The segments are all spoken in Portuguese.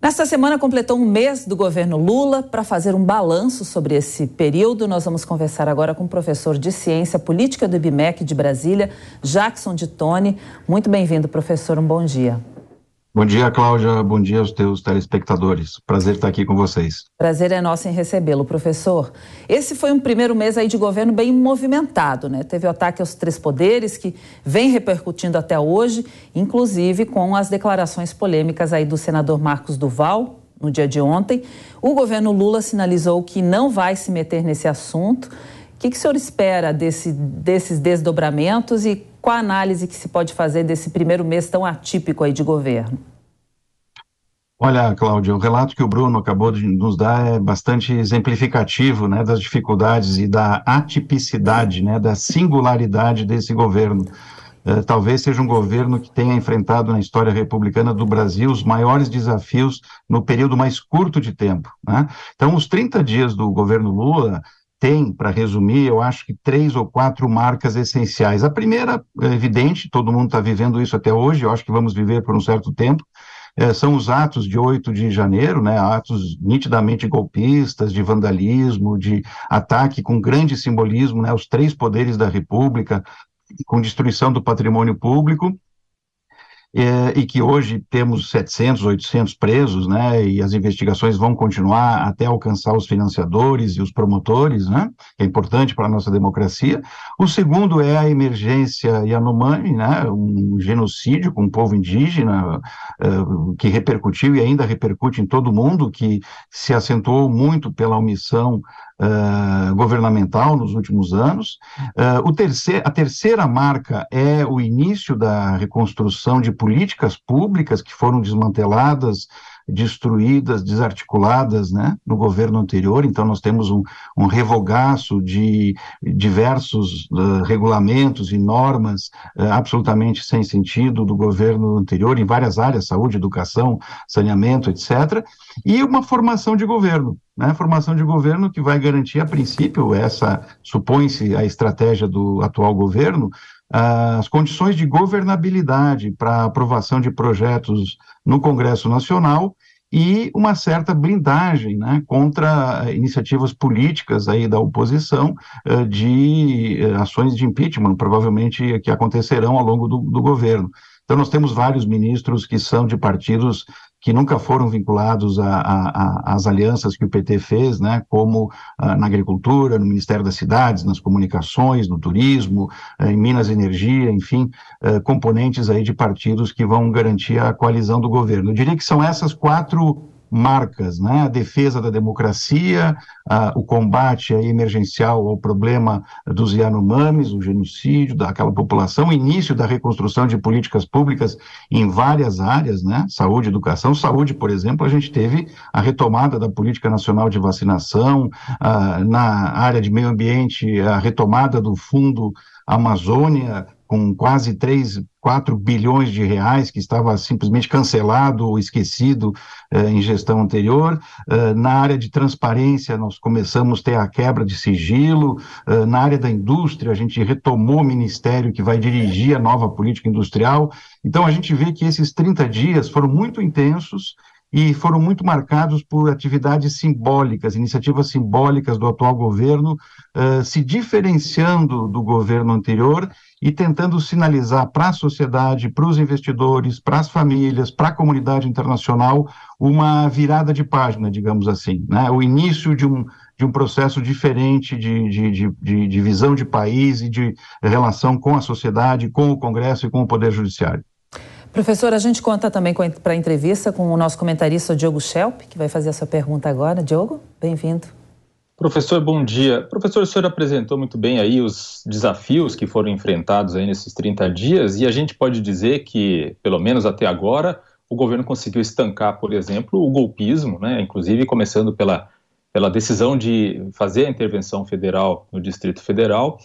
Nesta semana completou um mês do governo Lula. Para fazer um balanço sobre esse período, nós vamos conversar agora com o professor de Ciência Política do IBMEC de Brasília, Jackson de Tone. Muito bem-vindo, professor. Um bom dia. Bom dia, Cláudia. Bom dia aos teus telespectadores. Prazer estar aqui com vocês. Prazer é nosso em recebê-lo, professor. Esse foi um primeiro mês aí de governo bem movimentado, né? Teve o ataque aos três poderes, que vem repercutindo até hoje, inclusive com as declarações polêmicas aí do senador Marcos Duval, no dia de ontem. O governo Lula sinalizou que não vai se meter nesse assunto. O que o senhor espera desses desdobramentos e qual a análise que se pode fazer desse primeiro mês tão atípico aí de governo? Olha, Cláudia, o relato que o Bruno acabou de nos dar é bastante exemplificativo, né, das dificuldades e da atipicidade, né, da singularidade desse governo. Talvez seja um governo que tenha enfrentado na história republicana do Brasil os maiores desafios no período mais curto de tempo, né? Então, os 30 dias do governo Lula tem, para resumir, eu acho que 3 ou 4 marcas essenciais. A primeira, é evidente, todo mundo está vivendo isso até hoje, eu acho que vamos viver por um certo tempo, são os atos de 8 de janeiro, né, atos nitidamente golpistas, de vandalismo, de ataque com grande simbolismo, né, aos três poderes da República, com destruição do patrimônio público, e que hoje temos 700, 800 presos, né, e as investigações vão continuar até alcançar os financiadores e os promotores, né, que é importante para a nossa democracia. O segundo é a emergência Yanomami, né, um genocídio com o povo indígena, que repercutiu e ainda repercute em todo o mundo, que se acentuou muito pela omissão governamental nos últimos anos. A terceira marca é o início da reconstrução de políticas públicas que foram desmanteladas, destruídas, desarticuladas, né, no governo anterior. Então nós temos um revogaço de diversos regulamentos e normas absolutamente sem sentido do governo anterior, em várias áreas, saúde, educação, saneamento, etc., e uma formação de governo, né, formação de governo que vai garantir, a princípio, essa supõe-se a estratégia do atual governo, as condições de governabilidade para aprovação de projetos no Congresso Nacional e uma certa blindagem, né, contra iniciativas políticas aí da oposição, de ações de impeachment, provavelmente que acontecerão ao longo do governo. Então nós temos vários ministros que são de partidos que nunca foram vinculados às alianças que o PT fez, né, como na agricultura, no Ministério das Cidades, nas comunicações, no turismo, em Minas e Energia, enfim, componentes aí de partidos que vão garantir a coalizão do governo. Eu diria que são essas 4 marcas, né, a defesa da democracia, o combate emergencial ao problema dos Yanomamis, o genocídio daquela população, o início da reconstrução de políticas públicas em várias áreas, né, saúde, educação. Saúde, por exemplo, a gente teve a retomada da Política Nacional de Vacinação, na área de meio ambiente, a retomada do Fundo Amazônia, com quase 4 bilhões de reais, que estava simplesmente cancelado ou esquecido em gestão anterior. Na área de transparência, nós começamos a ter a quebra de sigilo. Na área da indústria, a gente retomou o ministério que vai dirigir a nova política industrial. Então, a gente vê que esses 30 dias foram muito intensos e foram muito marcados por atividades simbólicas, iniciativas simbólicas do atual governo, se diferenciando do governo anterior e tentando sinalizar para a sociedade, para os investidores, para as famílias, para a comunidade internacional, uma virada de página, digamos assim, né? O início de um processo diferente de visão de país e de relação com a sociedade, com o Congresso e com o Poder Judiciário. Professor, a gente conta também para a entrevista com o nosso comentarista Diogo Schelp, que vai fazer a sua pergunta agora. Diogo, bem-vindo. Professor, bom dia. Professor, o senhor apresentou muito bem aí os desafios que foram enfrentados aí nesses 30 dias e a gente pode dizer que, pelo menos até agora, o governo conseguiu estancar, por exemplo, o golpismo, né? Inclusive começando pela decisão de fazer a intervenção federal no Distrito Federal.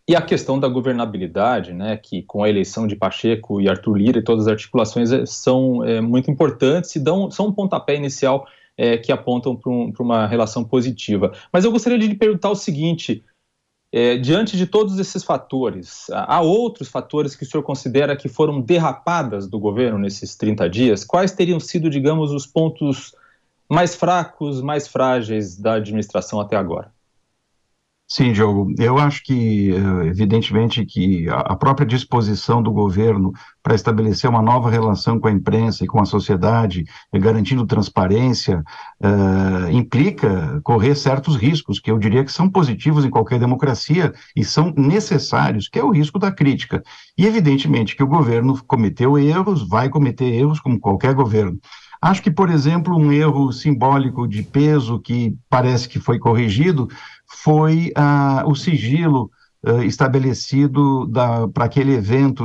E a questão da governabilidade, né, que com a eleição de Pacheco e Arthur Lira e todas as articulações são muito importantes e são um pontapé inicial que apontam para uma relação positiva. Mas eu gostaria de lhe perguntar o seguinte, Diante de todos esses fatores, há outros fatores que o senhor considera que foram derrapadas do governo nesses 30 dias? Quais teriam sido, digamos, os pontos mais fracos, mais frágeis da administração até agora? Sim, Diogo, eu acho que, evidentemente, que a própria disposição do governo para estabelecer uma nova relação com a imprensa e com a sociedade, garantindo transparência, implica correr certos riscos, que eu diria que são positivos em qualquer democracia e são necessários, que é o risco da crítica. E, evidentemente, que o governo cometeu erros, vai cometer erros, como qualquer governo. Acho que, por exemplo, um erro simbólico de peso que parece que foi corrigido foi o sigilo estabelecido para aquele evento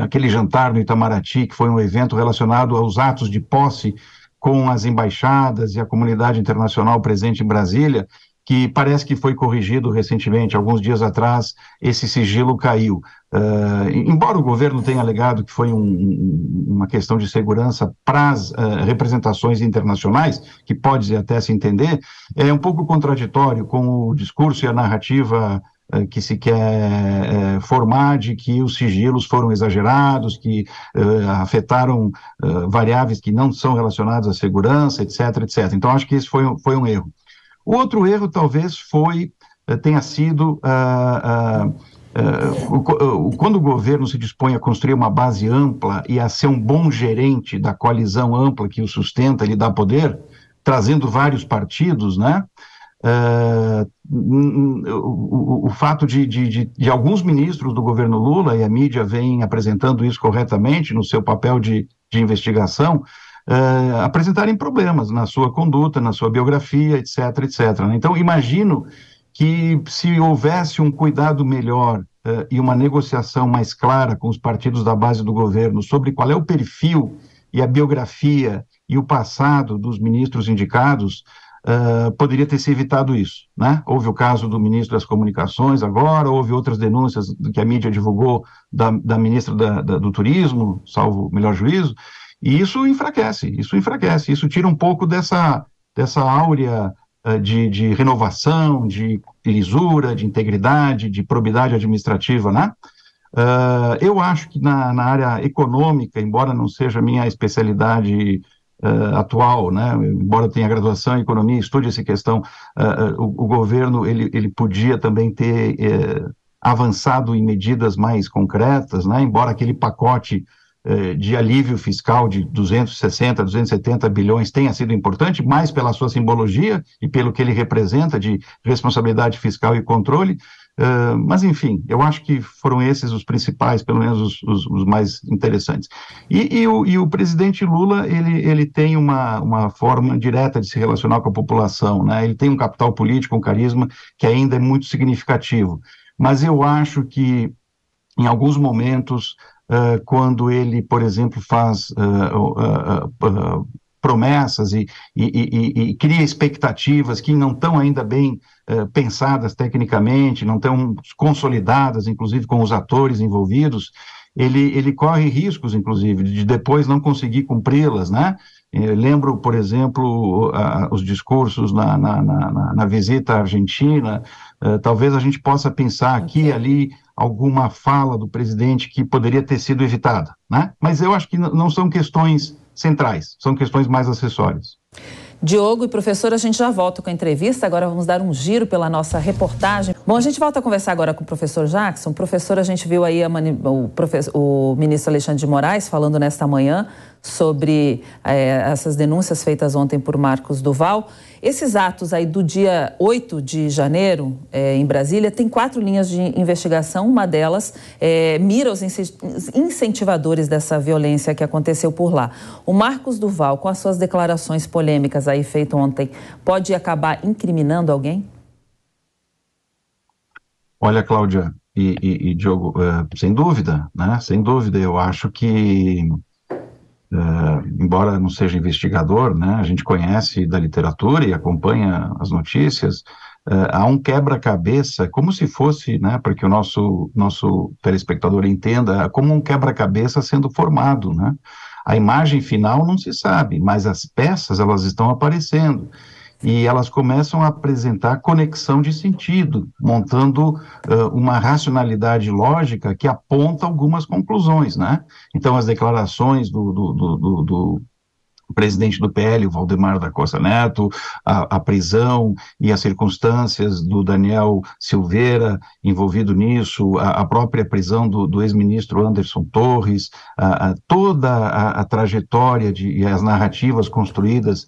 aquele jantar no Itamaraty, que foi um evento relacionado aos atos de posse com as embaixadas e a comunidade internacional presente em Brasília, que parece que foi corrigido recentemente, alguns dias atrás, esse sigilo caiu. Embora o governo tenha alegado que foi uma questão de segurança para as representações internacionais, que pode até se entender, é um pouco contraditório com o discurso e a narrativa que se quer formar de que os sigilos foram exagerados, que afetaram variáveis que não são relacionadas à segurança, etc., etc. Então, acho que esse foi um erro. O outro erro talvez tenha sido quando o governo se dispõe a construir uma base ampla e a ser um bom gerente da coalizão ampla que o sustenta, lhe dá poder, trazendo vários partidos, né? O fato de alguns ministros do governo Lula, e a mídia vem apresentando isso corretamente no seu papel de investigação, apresentarem problemas na sua conduta, na sua biografia, etc., etc. Então, imagino que se houvesse um cuidado melhor e uma negociação mais clara com os partidos da base do governo sobre qual é o perfil e a biografia e o passado dos ministros indicados, poderia ter se evitado isso, né? Houve o caso do ministro das Comunicações agora, houve outras denúncias que a mídia divulgou da ministra do Turismo, salvo o melhor juízo, e isso enfraquece, isso tira um pouco dessa áurea de renovação, de lisura, de integridade, de probidade administrativa, né? Eu acho que na área econômica, embora não seja a minha especialidade atual, né? Embora eu tenha graduação em economia, estude essa questão, o governo ele podia também ter avançado em medidas mais concretas, né? Embora aquele pacote de alívio fiscal de 260, 270 bilhões tenha sido importante, mais pela sua simbologia e pelo que ele representa de responsabilidade fiscal e controle, mas enfim, eu acho que foram esses os principais, pelo menos os mais interessantes. E o presidente Lula, ele tem uma forma direta de se relacionar com a população, né? Ele tem um capital político, um carisma que ainda é muito significativo, mas eu acho que em alguns momentos, quando ele, por exemplo, faz promessas e cria expectativas que não estão ainda bem pensadas tecnicamente, não estão consolidadas, inclusive com os atores envolvidos, ele corre riscos, inclusive, de depois não conseguir cumpri-las, né? Eu lembro, por exemplo, os discursos na visita à Argentina, talvez a gente possa pensar aqui e ali alguma fala do presidente que poderia ter sido evitada, né? Mas eu acho que não são questões centrais, são questões mais acessórias. Diogo e professor, a gente já volta com a entrevista, agora vamos dar um giro pela nossa reportagem. Bom, a gente volta a conversar agora com o professor Jackson. Professor, a gente viu aí o ministro Alexandre de Moraes falando nesta manhã sobre essas denúncias feitas ontem por Marcos Duval. Esses atos aí do dia 8 de janeiro, em Brasília, tem 4 linhas de investigação. Uma delas mira os incentivadores dessa violência que aconteceu por lá. O Marcos Duval, com as suas declarações polêmicas aí feitas ontem, pode acabar incriminando alguém? Olha, Cláudia e Diogo, sem dúvida, né? Sem dúvida, eu acho que embora não seja investigador, né, a gente conhece da literatura e acompanha as notícias, há um quebra-cabeça, como se fosse, né, para que o nosso telespectador entenda, como um quebra-cabeça sendo formado, né? A imagem final não se sabe, mas as peças, elas estão aparecendo. e elas começam a apresentar conexão de sentido, montando uma racionalidade lógica que aponta algumas conclusões, né? Então, as declarações do presidente do PL, o Valdemar da Costa Neto, a prisão e as circunstâncias do Daniel Silveira envolvido nisso, a própria prisão do ex-ministro Anderson Torres, toda a trajetória e as narrativas construídas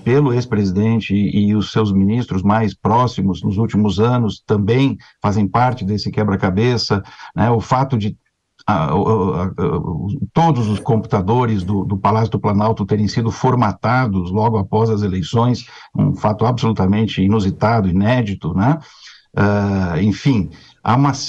pelo ex-presidente e os seus ministros mais próximos nos últimos anos também fazem parte desse quebra-cabeça, né? O fato de todos os computadores do Palácio do Planalto terem sido formatados logo após as eleições, um fato absolutamente inusitado, inédito, né? Enfim,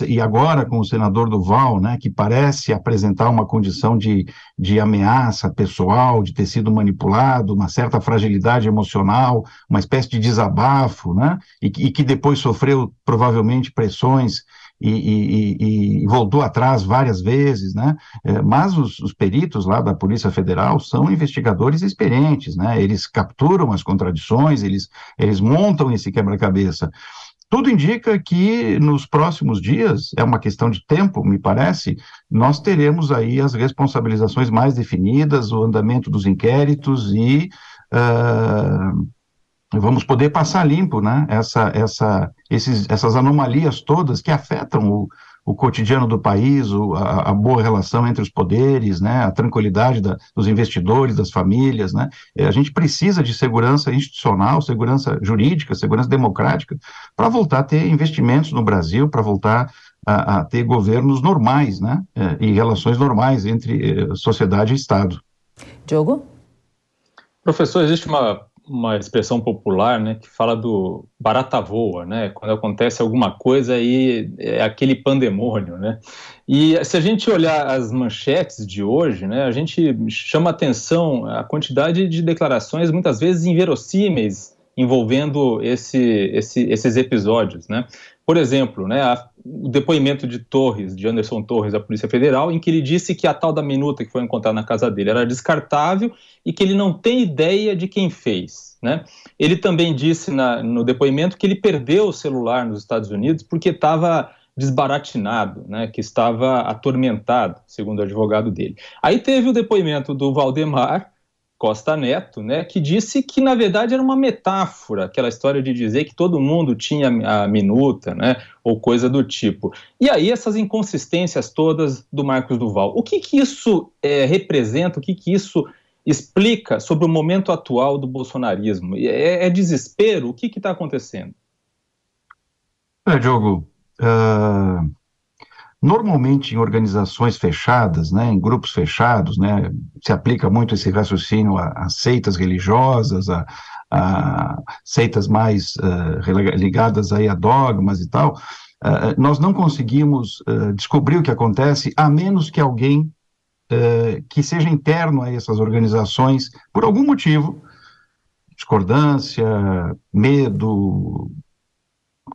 e agora com o senador Duval, né, que parece apresentar uma condição de ameaça pessoal, de ter sido manipulado, uma certa fragilidade emocional, uma espécie de desabafo, né, e que depois sofreu provavelmente pressões e voltou atrás várias vezes, né? Mas os peritos lá da Polícia Federal são investigadores experientes, né? Eles capturam as contradições, eles montam esse quebra-cabeça. Tudo indica que nos próximos dias, é uma questão de tempo, me parece, nós teremos aí as responsabilizações mais definidas, o andamento dos inquéritos e vamos poder passar limpo, né, essas anomalias todas que afetam o cotidiano do país, a boa relação entre os poderes, né, a tranquilidade dos investidores, das famílias, né. A gente precisa de segurança institucional, segurança jurídica, segurança democrática, para voltar a ter investimentos no Brasil, para voltar a ter governos normais, né, e relações normais entre sociedade e Estado. Diogo? Professor, existe uma expressão popular, né, que fala do barata voa, né, quando acontece alguma coisa aí é aquele pandemônio, né, e se a gente olhar as manchetes de hoje, né, a gente chama atenção a quantidade de declarações muitas vezes inverossímeis envolvendo esses episódios, né. Por exemplo, né, o depoimento de Anderson Torres, da Polícia Federal, em que ele disse que a tal da minuta que foi encontrada na casa dele era descartável e que ele não tem ideia de quem fez, né? Ele também disse no depoimento que ele perdeu o celular nos Estados Unidos porque estava desbaratinado, né, que estava atormentado, segundo o advogado dele. Aí teve o depoimento do Valdemar Costa Neto, né, que disse que, na verdade, era uma metáfora, aquela história de dizer que todo mundo tinha a minuta, né, ou coisa do tipo. E aí, essas inconsistências todas do Marcos Duval. O que isso representa, o que isso explica sobre o momento atual do bolsonarismo? É desespero? O que está acontecendo? Diogo, normalmente em organizações fechadas, né, em grupos fechados, né, se aplica muito esse raciocínio a seitas religiosas, a seitas mais ligadas aí a dogmas e tal. Nós não conseguimos descobrir o que acontece a menos que alguém que seja interno a essas organizações, por algum motivo, discordância, medo,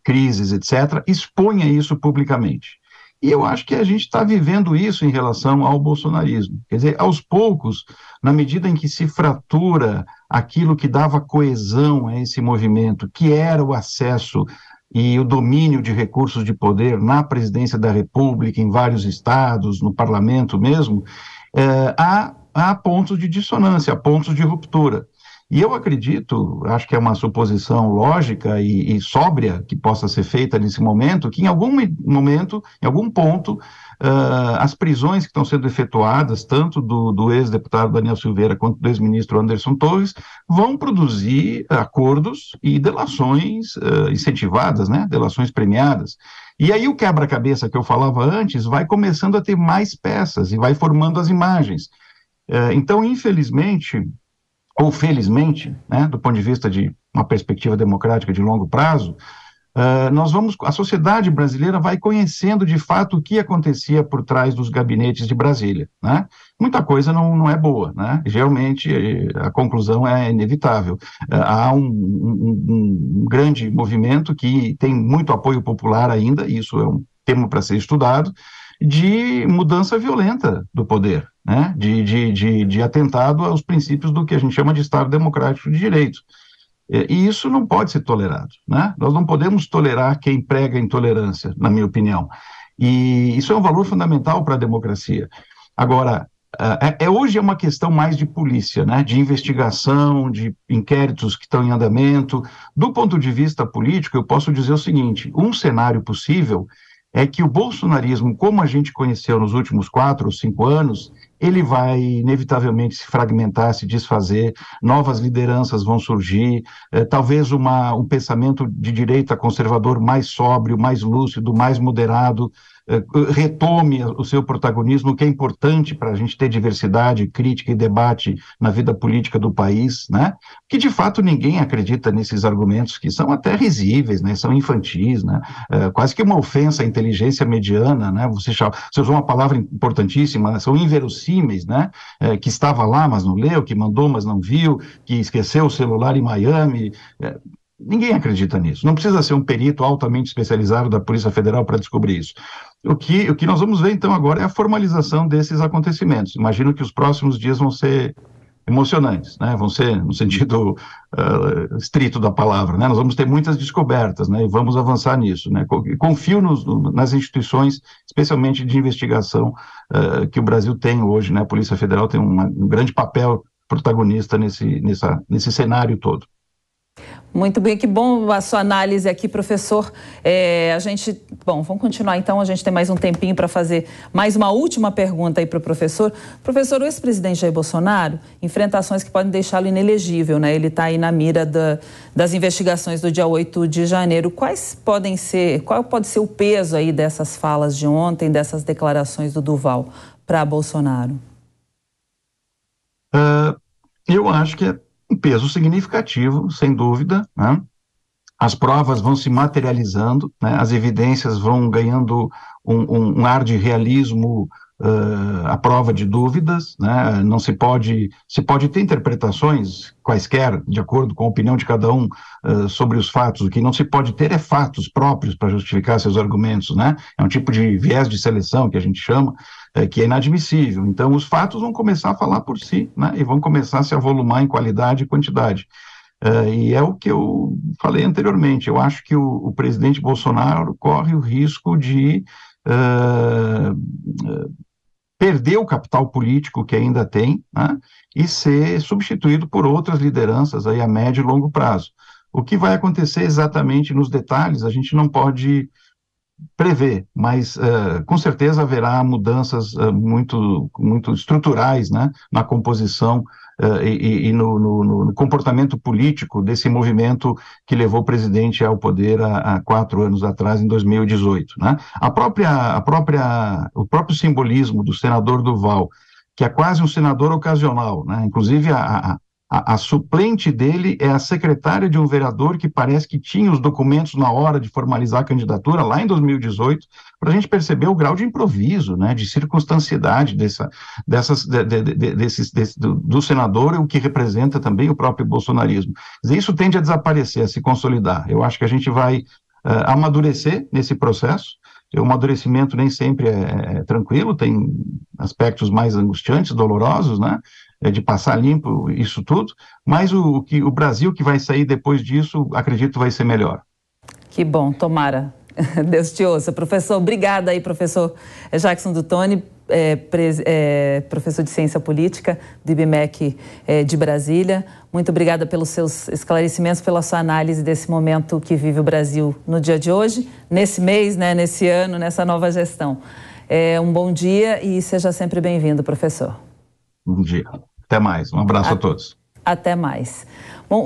crises, etc., exponha isso publicamente. E eu acho que a gente está vivendo isso em relação ao bolsonarismo. Quer dizer, aos poucos, na medida em que se fratura aquilo que dava coesão a esse movimento, que era o acesso e o domínio de recursos de poder na presidência da República, em vários estados, no parlamento mesmo, há pontos de dissonância, há pontos de ruptura. E eu acredito, acho que é uma suposição lógica e sóbria que possa ser feita nesse momento, que em algum momento, em algum ponto, as prisões que estão sendo efetuadas, tanto do ex-deputado Daniel Silveira quanto do ex-ministro Anderson Torres, vão produzir acordos e delações incentivadas, né, delações premiadas. E aí o quebra-cabeça que eu falava antes vai começando a ter mais peças e vai formando as imagens. Então, infelizmente, ou felizmente, né, do ponto de vista de uma perspectiva democrática de longo prazo, a sociedade brasileira vai conhecendo de fato o que acontecia por trás dos gabinetes de Brasília, né? Muita coisa não é boa, né? Geralmente a conclusão é inevitável. Há um grande movimento que tem muito apoio popular ainda, e isso é um tema para ser estudado, de mudança violenta do poder, né? De atentado aos princípios do que a gente chama de Estado Democrático de Direito. E isso não pode ser tolerado, né? Nós não podemos tolerar quem prega intolerância, na minha opinião. E isso é um valor fundamental para a democracia. Agora, hoje é uma questão mais de polícia, né? De investigação, de inquéritos que estão em andamento. Do ponto de vista político, eu posso dizer o seguinte: um cenário possível é que o bolsonarismo, como a gente conheceu nos últimos 4 ou 5 anos, ele vai inevitavelmente se fragmentar, se desfazer, novas lideranças vão surgir, talvez um pensamento de direita conservador mais sóbrio, mais lúcido, mais moderado, retome o seu protagonismo, que é importante para a gente ter diversidade, crítica e debate na vida política do país, né? Que de fato ninguém acredita nesses argumentos que são até risíveis, né? São infantis, né? Quase que uma ofensa à inteligência mediana, né? Você usou uma palavra importantíssima, né? São inverossímeis, né? Que estava lá, mas não leu, que mandou, mas não viu, que esqueceu o celular em Miami. Ninguém acredita nisso. Não precisa ser um perito altamente especializado da Polícia Federal para descobrir isso. O que nós vamos ver, então, agora é a formalização desses acontecimentos. Imagino que os próximos dias vão ser emocionantes, né? Vão ser, no sentido estrito da palavra, né? Nós vamos ter muitas descobertas, né? E vamos avançar nisso, né? Confio nas instituições, especialmente de investigação, que o Brasil tem hoje, né? A Polícia Federal tem um grande papel protagonista nesse cenário todo. Muito bem, que bom a sua análise aqui, professor. Vamos continuar então, a gente tem mais um tempinho para fazer mais uma última pergunta aí para o professor. Professor, o ex-presidente Jair Bolsonaro enfrenta ações que podem deixá-lo inelegível, né? Ele está aí na mira das investigações do dia 8 de janeiro. Qual pode ser o peso aí dessas falas de ontem, dessas declarações do Duval para Bolsonaro? Eu acho que é um peso significativo, sem dúvida, né? As provas vão se materializando, né? As evidências vão ganhando um ar de realismo à prova de dúvidas, né? Não se pode ter interpretações quaisquer, de acordo com a opinião de cada um, sobre os fatos. O que não se pode ter é fatos próprios para justificar seus argumentos, né? É um tipo de viés de seleção que a gente chama, que é inadmissível. Então, os fatos vão começar a falar por si, né? E vão começar a se avolumar em qualidade e quantidade. E é o que eu falei anteriormente. Eu acho que o presidente Bolsonaro corre o risco de perder o capital político que ainda tem, né? E ser substituído por outras lideranças aí a médio e longo prazo. O que vai acontecer exatamente nos detalhes, a gente não pode prever, mas com certeza haverá mudanças muito estruturais, né, na composição e no comportamento político desse movimento que levou o presidente ao poder há 4 anos atrás, em 2018, né? O próprio simbolismo do senador Duval, que é quase um senador ocasional, né? Inclusive a suplente dele é a secretária de um vereador que parece que tinha os documentos na hora de formalizar a candidatura, lá em 2018, para a gente perceber o grau de improviso, né, de circunstanciedade do senador, e o que representa também o próprio bolsonarismo. Isso tende a desaparecer, a se consolidar. Eu acho que a gente vai amadurecer nesse processo. O amadurecimento nem sempre é tranquilo, tem aspectos mais angustiantes, dolorosos, né? De passar limpo isso tudo, mas o Brasil que vai sair depois disso, acredito, vai ser melhor. Que bom, tomara. Deus te ouça. Professor, obrigada aí, professor Jackson Duttoni, professor de Ciência Política do IBMEC de Brasília. Muito obrigada pelos seus esclarecimentos, pela sua análise desse momento que vive o Brasil no dia de hoje, nesse mês, né, nesse ano, nessa nova gestão. Um bom dia e seja sempre bem-vindo, professor. Bom dia. Até mais. Um abraço a todos. Até mais. Bom,